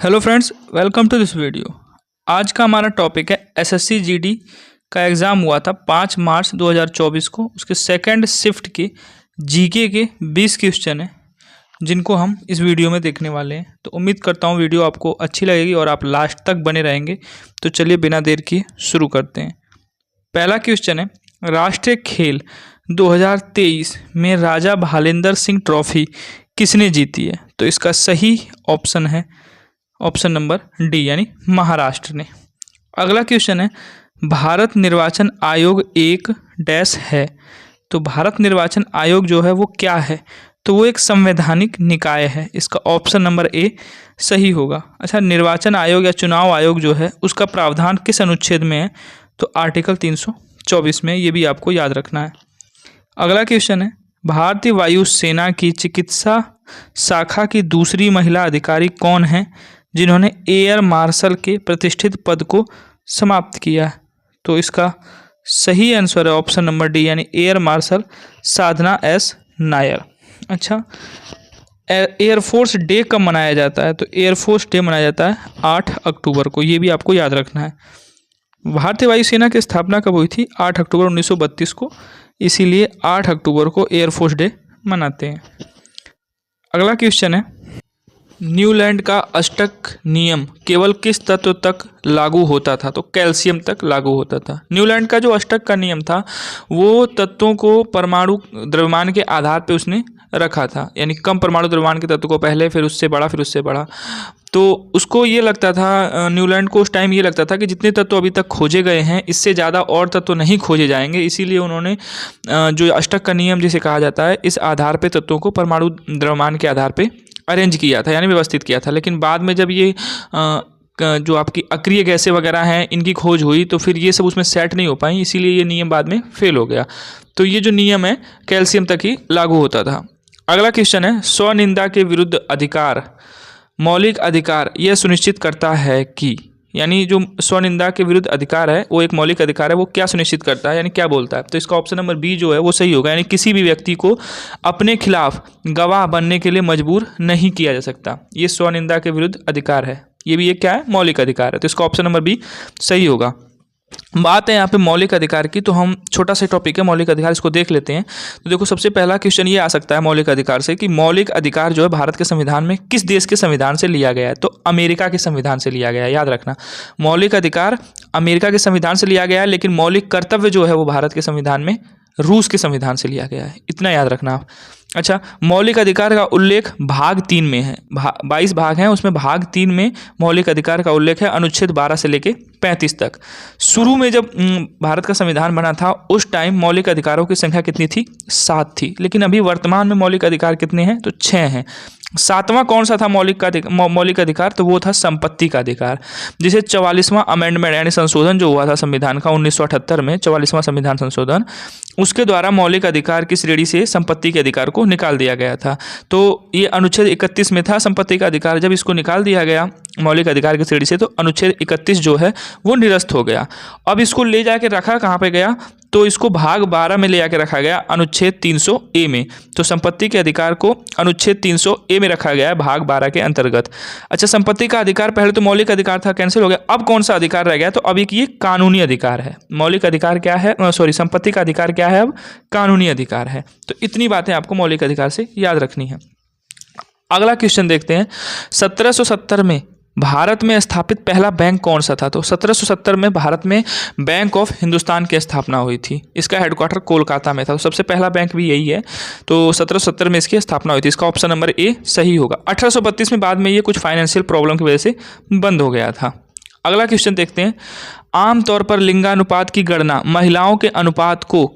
Hello friends, welcome to this video. आज का हमारा टॉपिक है एसएससी जीडी का एग्ज़ाम हुआ था 5 मार्च 2024 को। उसके सेकंड शिफ्ट के जीके के 20 क्वेश्चन हैं जिनको हम इस वीडियो में देखने वाले हैं। तो उम्मीद करता हूँ वीडियो आपको अच्छी लगेगी और आप लास्ट तक बने रहेंगे। तो चलिए बिना देर किए शुरू करते हैं। पहला क्वेश्चन है, राष्ट्रीय खेल 2023 में राजा भालेंद्र सिंह ट्रॉफी किसने जीती है? तो इसका सही ऑप्शन है ऑप्शन नंबर डी यानी महाराष्ट्र ने। अगला क्वेश्चन है, भारत निर्वाचन आयोग एक डैश है। तो भारत निर्वाचन आयोग जो है वो क्या है? तो वो एक संवैधानिक निकाय है। इसका ऑप्शन नंबर ए सही होगा। अच्छा, निर्वाचन आयोग या चुनाव आयोग जो है उसका प्रावधान किस अनुच्छेद में है? तो आर्टिकल 324 में। ये भी आपको याद रखना है। अगला क्वेश्चन है, भारतीय वायुसेना की चिकित्सा शाखा की दूसरी महिला अधिकारी कौन है जिन्होंने एयर मार्शल के प्रतिष्ठित पद को समाप्त किया? तो इसका सही आंसर है ऑप्शन नंबर डी यानी एयर मार्शल साधना एस नायर। अच्छा, एयरफोर्स डे कब मनाया जाता है? तो एयरफोर्स डे मनाया जाता है 8 अक्टूबर को। ये भी आपको याद रखना है। भारतीय वायुसेना की स्थापना कब हुई थी? 8 अक्टूबर 1932 को। इसीलिए 8 अक्टूबर को एयरफोर्स डे मनाते हैं। अगला क्वेश्चन है, न्यूलैंड का अष्टक नियम केवल किस तत्व तक लागू होता था? तो कैल्शियम तक लागू होता था। न्यूलैंड का जो अष्टक का नियम था वो तत्वों को परमाणु द्रव्यमान के आधार पे उसने रखा था, यानी कम परमाणु द्रव्यमान के तत्व को पहले, फिर उससे बड़ा, फिर उससे बड़ा। तो उसको ये लगता था, न्यूलैंड को उस टाइम ये लगता था कि जितने तत्व अभी तक खोजे गए हैं इससे ज़्यादा और तत्व नहीं खोजे जाएंगे। इसीलिए उन्होंने जो अष्टक का नियम जिसे कहा जाता है, इस आधार पे तत्वों को परमाणु द्रव्यमान के आधार पे अरेंज किया था, यानी व्यवस्थित किया था। लेकिन बाद में जब ये जो आपकी अक्रिय गैसें वगैरह हैं इनकी खोज हुई तो फिर ये सब उसमें सेट नहीं हो पाई, इसीलिए ये नियम बाद में फेल हो गया। तो ये जो नियम है कैल्शियम तक ही लागू होता था। अगला क्वेश्चन है, स्वनिंदा के विरुद्ध अधिकार मौलिक अधिकार यह सुनिश्चित करता है कि, यानी जो स्वनिंदा के विरुद्ध अधिकार है वो एक मौलिक अधिकार है, वो क्या सुनिश्चित करता है यानी क्या बोलता है? तो इसका ऑप्शन नंबर बी जो है वो सही होगा, यानी किसी भी व्यक्ति को अपने खिलाफ गवाह बनने के लिए मजबूर नहीं किया जा सकता। ये स्वनिंदा के विरुद्ध अधिकार है। ये भी एक क्या है? मौलिक अधिकार है। तो इसका ऑप्शन नंबर बी सही होगा। बात है यहाँ पे मौलिक अधिकार की, तो हम छोटा सा टॉपिक है मौलिक अधिकार, इसको देख लेते हैं। तो देखो, सबसे पहला क्वेश्चन ये आ सकता है मौलिक अधिकार से कि मौलिक अधिकार जो है भारत के संविधान में किस देश के संविधान से लिया गया है? तो अमेरिका के संविधान से लिया गया है। याद रखना, मौलिक अधिकार अमेरिका के संविधान से लिया गया है, लेकिन मौलिक कर्तव्य जो है वो भारत के संविधान में रूस के संविधान से लिया गया है। इतना याद रखना आप। अच्छा, मौलिक अधिकार का उल्लेख भाग 3 में है। 22 भाग हैं, उसमें भाग 3 में मौलिक अधिकार का उल्लेख है, अनुच्छेद 12 से लेके 35 तक। शुरू में जब भारत का संविधान बना था उस टाइम मौलिक अधिकारों की संख्या कितनी थी? 7 थी। लेकिन अभी वर्तमान में मौलिक अधिकार कितने हैं? तो 6 हैं। 7वां कौन सा था मौलिक अधिकार? तो वो था संपत्ति का अधिकार, जिसे 44वां अमेंडमेंट यानी संशोधन जो हुआ था संविधान का 1978 में, 44वां संविधान संशोधन, उसके द्वारा मौलिक अधिकार की श्रेणी से संपत्ति के अधिकार को निकाल दिया गया था। तो ये अनुच्छेद 31 में था संपत्ति का अधिकार। जब इसको निकाल दिया गया मौलिक अधिकार की श्रेणी से तो अनुच्छेद 31 जो है वो निरस्त हो गया। अब इसको ले जाके रखा कहाँ पे गया? तो इसको भाग 12 में ले जाके रखा गया, अनुच्छेद 300 ए में। तो संपत्ति के अधिकार को अनुच्छेद 300 ए में रखा गया है भाग 12 के अंतर्गत। अच्छा, संपत्ति का अधिकार पहले तो मौलिक अधिकार था, कैंसिल हो गया। अब कौन सा अधिकार रह गया? तो अब एक ये कानूनी अधिकार है। मौलिक अधिकार क्या है? संपत्ति का अधिकार क्या है? अब कानूनी अधिकार है। तो इतनी बातें आपको मौलिक अधिकार से याद रखनी है। अगला क्वेश्चन देखते हैं, 1770 में भारत में स्थापित पहला बैंक कौन सा था? तो 1770 में भारत में बैंक ऑफ हिंदुस्तान की स्थापना हुई थी। इसका हेडक्वार्टर कोलकाता में था। तो सबसे पहला बैंक भी यही है। तो 1770 में इसकी स्थापना हुई थी। इसका ऑप्शन नंबर ए सही होगा। 1832 में बाद में ये कुछ फाइनेंशियल प्रॉब्लम की वजह से बंद हो गया था। अगला क्वेश्चन देखते हैं, आमतौर पर लिंगानुपात की गणना महिलाओं के अनुपात को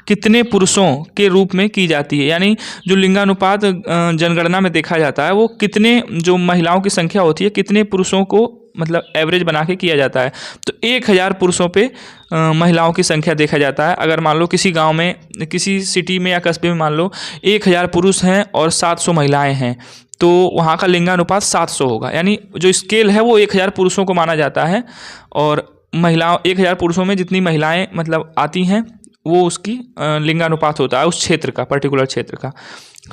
कितने पुरुषों के रूप में की जाती है? यानी जो लिंगानुपात जनगणना में देखा जाता है वो कितने, जो महिलाओं की संख्या होती है, कितने पुरुषों को मतलब एवरेज बना के किया जाता है? तो 1000 पुरुषों पे महिलाओं की संख्या देखा जाता है। अगर मान लो किसी गांव में, किसी सिटी में या कस्बे में मान लो 1000 पुरुष हैं और 700 महिलाएं हैं, तो वहाँ का लिंगानुपात 700 होगा। यानी जो स्केल है वो 1000 पुरुषों को माना जाता है और महिलाओं 1000 पुरुषों में जितनी महिलाएं मतलब आती हैं वो उसकी लिंगानुपात होता है उस क्षेत्र का, पर्टिकुलर क्षेत्र का।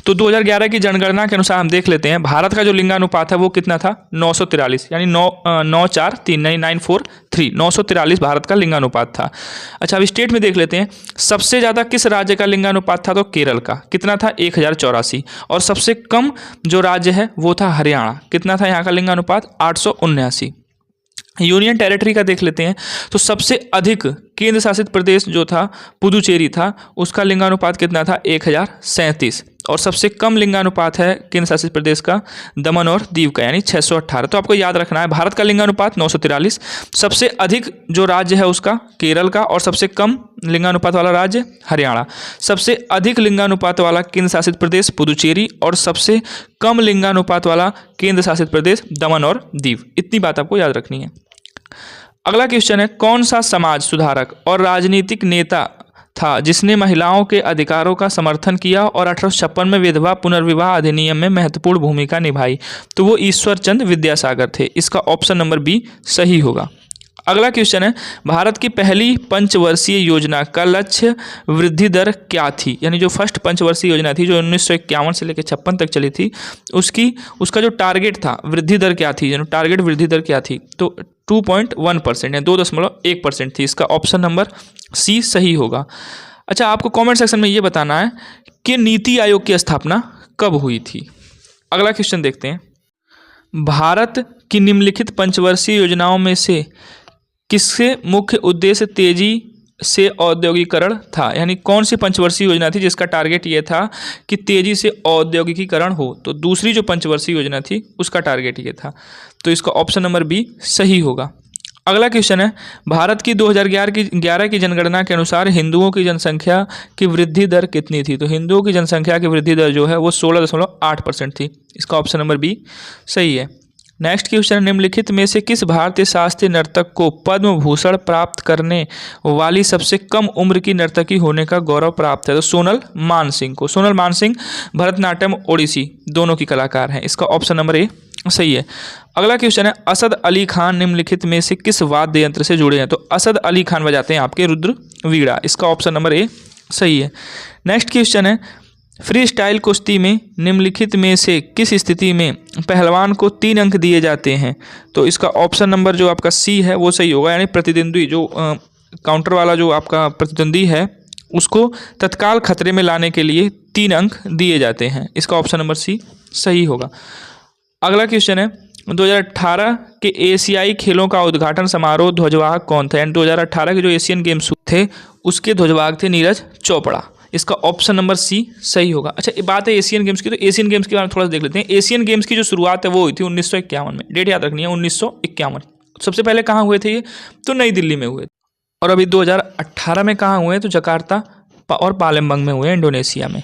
तो 2011 की जनगणना के अनुसार हम देख लेते हैं भारत का जो लिंगानुपात है वो कितना था, 943, यानी 943 नहीं 943, 943 भारत का लिंगानुपात था। अच्छा, अब स्टेट में देख लेते हैं सबसे ज़्यादा किस राज्य का लिंगानुपात था, तो केरल का। कितना था, 1084। और सबसे कम जो राज्य है वो था हरियाणा। कितना था यहाँ का लिंगानुपात, 879। यूनियन टेरिटरी का देख लेते हैं तो सबसे अधिक केंद्र शासित प्रदेश जो था पुदुचेरी था, उसका लिंगानुपात कितना था, 1037। और सबसे कम लिंगानुपात है केंद्र शासित प्रदेश का दमन और दीव का, यानी 618। तो आपको याद रखना है भारत का लिंगानुपात 943, सबसे अधिक जो राज्य है उसका केरल का, और सबसे कम लिंगानुपात वाला राज्य हरियाणा। सबसे अधिक लिंगानुपात वाला केंद्र शासित प्रदेश पुदुचेरी, और सबसे कम लिंगानुपात वाला केंद्र शासित प्रदेश दमन और दीव। इतनी बात आपको याद रखनी है। अगला क्वेश्चन है, कौन सा समाज सुधारक और राजनीतिक नेता था जिसने महिलाओं के अधिकारों का समर्थन किया और 1856 में विधवा पुनर्विवाह अधिनियम में महत्वपूर्ण भूमिका निभाई? तो वो ईश्वर चंद्र विद्यासागर थे। इसका ऑप्शन नंबर बी सही होगा। अगला क्वेश्चन है, भारत की पहली पंचवर्षीय योजना का लक्ष्य वृद्धि दर क्या थी? यानी जो फर्स्ट पंचवर्षीय योजना थी जो 1951 से लेकर 56 तक चली थी, उसका जो टारगेट था वृद्धि दर क्या थी, यानी टारगेट वृद्धि दर क्या थी? तो 2.1% या 2.1% थी। इसका ऑप्शन नंबर सी सही होगा। अच्छा, आपको कमेंट सेक्शन में ये बताना है कि नीति आयोग की स्थापना कब हुई थी। अगला क्वेश्चन देखते हैं, भारत की निम्नलिखित पंचवर्षीय योजनाओं में से किसके मुख्य उद्देश्य तेजी से औद्योगिकरण था? यानी कौन सी पंचवर्षीय योजना थी जिसका टारगेट ये था कि तेजी से औद्योगिकीकरण हो? तो दूसरी जो पंचवर्षीय योजना थी उसका टारगेट ये था। तो इसका ऑप्शन नंबर बी सही होगा। अगला क्वेश्चन है, भारत की 2011 की जनगणना के अनुसार हिंदुओं की जनसंख्या की वृद्धि दर कितनी थी? तो हिंदुओं की जनसंख्या की वृद्धि दर जो है वो 16.8% थी। इसका ऑप्शन नंबर बी सही है। नेक्स्ट क्वेश्चन, निम्नलिखित में से किस भारतीय शास्त्रीय नर्तक को पद्म भूषण प्राप्त करने वाली सबसे कम उम्र की नर्तकी होने का गौरव प्राप्त है? तो सोनल मानसिंह को। सोनल मानसिंह भरतनाट्यम ओडिसी दोनों की कलाकार हैं। इसका ऑप्शन नंबर ए सही है। अगला क्वेश्चन है, असद अली खान निम्नलिखित में से किस वाद्य यंत्र से जुड़े हैं? तो असद अली खान बजाते हैं आपके रुद्र वीणा। इसका ऑप्शन नंबर ए सही है। नेक्स्ट क्वेश्चन है, फ्री स्टाइल कुश्ती में निम्नलिखित में से किस स्थिति में पहलवान को 3 अंक दिए जाते हैं? तो इसका ऑप्शन नंबर जो आपका सी है वो सही होगा। यानी प्रतिद्वंदी जो काउंटर वाला जो आपका प्रतिद्वंदी है उसको तत्काल खतरे में लाने के लिए 3 अंक दिए जाते हैं। इसका ऑप्शन नंबर सी सही होगा। अगला क्वेश्चन है, 2018 के एशियाई खेलों का उद्घाटन समारोह ध्वजवाहक कौन था? यानी 2018 के जो एशियन गेम्स थे उसके ध्वजवाहक थे नीरज चोपड़ा। इसका ऑप्शन नंबर सी सही होगा। अच्छा, ये बात है एशियन गेम्स की, तो एशियन गेम्स के बारे में थोड़ा सा देख लेते हैं। एशियन गेम्स की जो शुरुआत है वो हुई थी 1951 में। डेट याद रखनी है, 1951। सबसे पहले कहाँ हुए थे ये? तो नई दिल्ली में हुए। और अभी 2018 में कहाँ हुए? तो जकार्ता और पालेम्बांग में हुए, इंडोनेशिया में।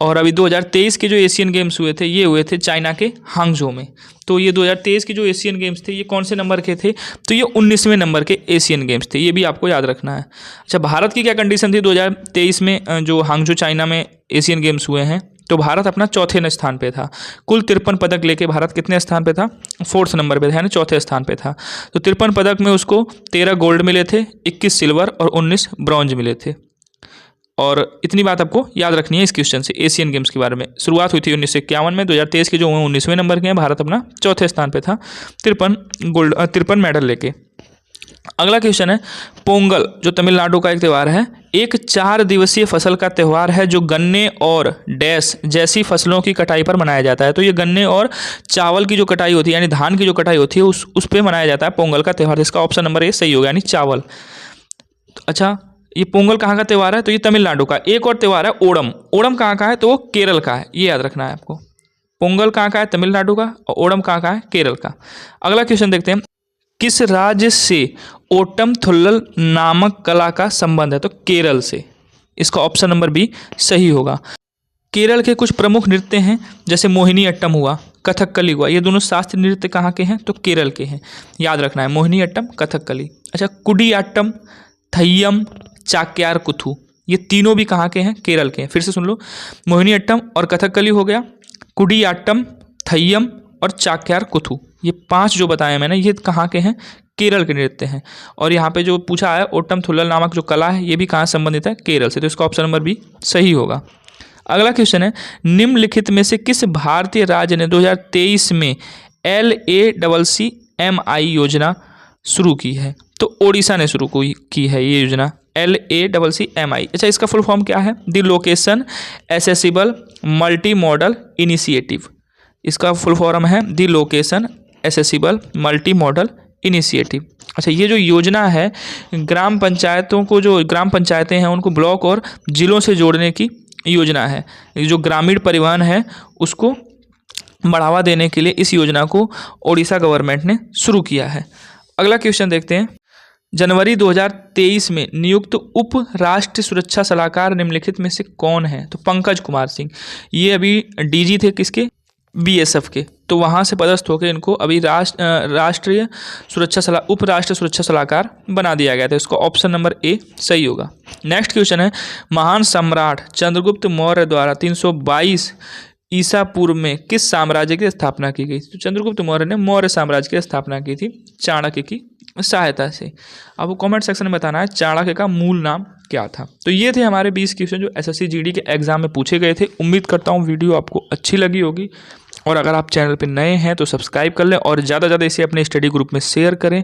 और अभी 2023 के जो एशियन गेम्स हुए थे ये हुए थे चाइना के हांगझो में। तो ये 2023 के जो एशियन गेम्स थे ये कौन से नंबर के थे? तो ये 19वें नंबर के एशियन गेम्स थे। ये भी आपको याद रखना है। अच्छा, भारत की क्या कंडीशन थी 2023 में जो हांगझो चाइना में एशियन गेम्स हुए हैं? तो भारत अपना चौथे स्थान पे था। कुल 53 पदक लेके भारत कितने स्थान पे था? 4th नंबर पे था, यानी चौथे स्थान पे था। तो 53 पदक में उसको 13 गोल्ड मिले थे, 21 सिल्वर और 19 ब्रॉन्ज मिले थे। और इतनी बात आपको याद रखनी है इस क्वेश्चन से। एशियन गेम्स के बारे में शुरुआत हुई थी 1951 में। 2023 के जो 19वें नंबर के हैं, भारत अपना चौथे स्थान पे था 53 मेडल लेके। अगला क्वेश्चन है, पोंगल जो तमिलनाडु का एक त्यौहार है, एक 4 दिवसीय फसल का त्यौहार है जो गन्ने और डैश जैसी फसलों की कटाई पर मनाया जाता है। तो ये गन्ने और चावल की जो कटाई होती है, यानी धान की जो कटाई होती है उस पर मनाया जाता है पोंगल का त्यौहार। इसका ऑप्शन नंबर ए सही होगा, यानी चावल। अच्छा, ये पोंगल कहाँ का त्यौहार है? तो ये तमिलनाडु का। एक और त्यौहार है ओणम। ओणम कहाँ का है? तो वो केरल का है। ये याद रखना है आपको। पोंगल कहाँ का है? तमिलनाडु का। और ओणम कहाँ का है? केरल का। अगला क्वेश्चन देखते हैं, किस राज्य से ओटम थुल्लल नामक कला का संबंध है? तो केरल से। इसका ऑप्शन नंबर बी सही होगा। केरल के कुछ प्रमुख नृत्य हैं जैसे मोहिनी अट्टम हुआ, कथकली हुआ। ये दोनों शास्त्रीय नृत्य कहाँ के हैं? तो केरल के हैं। याद रखना है, मोहिनी अट्टम, कथकली। अच्छा, कुडियाट्टम, थय्यम, चाक्यार कुथू, ये तीनों भी कहाँ के हैं? केरल के हैं। फिर से सुन लो, मोहिनी अट्टम और कथकली हो गया, कुडियाट्टम, थय्यम और चाक्यार कुथू, ये 5 जो बताए मैंने ये कहाँ के हैं? केरल के नृत्य हैं। और यहाँ पे जो पूछा है ओट्टम थुल्लल नामक जो कला है ये भी कहाँ संबंधित है, केरल से, तो इसका ऑप्शन नंबर बी सही होगा। अगला क्वेश्चन है, निम्नलिखित में से किस भारतीय राज्य ने 2023 में LACCMI योजना शुरू की है? तो ओडिशा ने शुरू की है ये योजना LACCMI। अच्छा, इसका फुल फॉर्म क्या है? The location accessible multi modal initiative. इसका फुल फॉर्म है the location accessible multi modal initiative. अच्छा, ये जो योजना है ग्राम पंचायतों को, जो ग्राम पंचायतें हैं उनको ब्लॉक और जिलों से जोड़ने की योजना है। जो ग्रामीण परिवहन है उसको बढ़ावा देने के लिए इस योजना को ओडिशा गवर्नमेंट ने शुरू किया है। अगला क्वेश्चन देखते हैं, जनवरी 2023 में नियुक्त उप राष्ट्रीय सुरक्षा सलाहकार निम्नलिखित में से कौन है? तो पंकज कुमार सिंह। ये अभी DG थे किसके? BSF के। तो वहाँ से पदस्थ होकर इनको अभी उप राष्ट्रीय सुरक्षा सलाहकार बना दिया गया था। इसको ऑप्शन नंबर ए सही होगा। नेक्स्ट क्वेश्चन है, महान सम्राट चंद्रगुप्त मौर्य द्वारा 322 ईसा पूर्व में किस साम्राज्य की स्थापना की गई? तो चंद्रगुप्त मौर्य ने मौर्य साम्राज्य की स्थापना की थी चाणक्य की सहायता से। आपको कमेंट सेक्शन में बताना है चाणक्य का मूल नाम क्या था। तो ये थे हमारे 20 क्वेश्चन जो SSC GD के एग्जाम में पूछे गए थे। उम्मीद करता हूँ वीडियो आपको अच्छी लगी होगी, और अगर आप चैनल पर नए हैं तो सब्सक्राइब कर लें और ज़्यादा से ज़्यादा इसे अपने स्टडी ग्रुप में शेयर करें।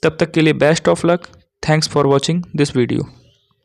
तब तक के लिए best of luck. Thanks for watching this video.